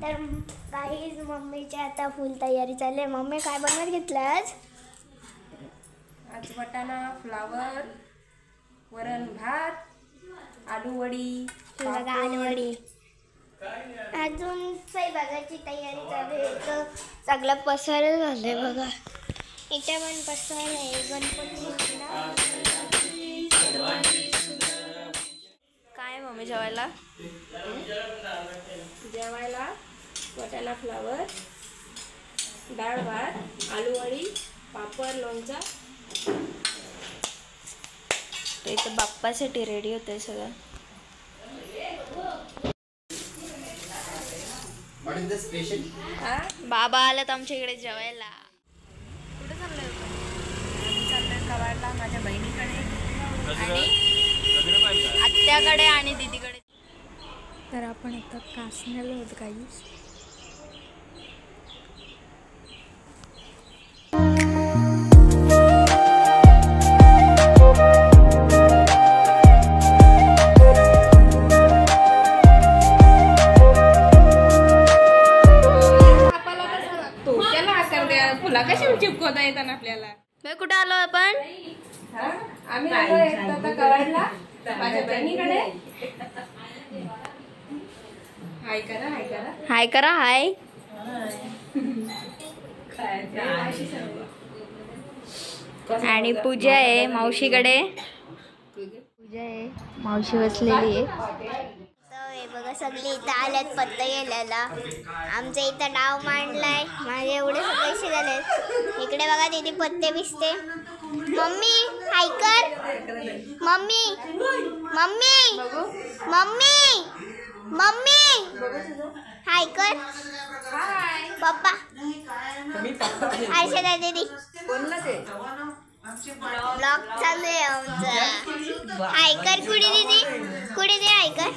तर काहीच मम्मीची आता फुल तयारी चालली आहे. मम्मी काय बनवत घेतलं आज? आज वाटाणा, फ्लावर, वरण भात, आलू वडी, आलू वडी. अजून स्वयंपाकाची तयारी चालू आहे. तर सगळं पसार झालंय बघा. इथे पण पसार आहे. गणपती काय मम्मी जेवायला? जेवायला वाटाणा, फ्लावर, डाळ भात, आलू वडी, पापड, लोणचा. तर इथं बाप्पासाठी रेडी होतंय सगळं. बाबा आलात आमच्या इकडे जेवायला. कुठे चाललोय? आम्ही चाललोय कवाडला माझ्या बहिणीकडे आणि आत्याकडे आणि दीदीकडे. तर आपण आता कासण्याला होत काही. त्याला आकार द्या. फुला कशी चिपकवता येतात आपल्याला. कुठे आलो आपण? आम्ही आता कवाडला माझ्या बहिणीकडे. हाय करा, हाय करा, हाय करा, हाय. आणि पूजा आहे मावशीकडे. पूजा आहे, मावशी बसलेली आहे. बघा सगळे इथं आल्यात पत्ता गेल्याला. आमचं इथं नाव मांडलाय. माझे एवढे पैसे झाले. इकडे बघा तिथे पत्ते बिसते. मम्मी हाय कर. मम्मी मम्मी मम्मी मम्मी हाय कर. पप्पा आरशा दीदी ब्लॉग चालू आहे आमचा. हाय कर कुडी दीदी. कुडी दे हाय कर.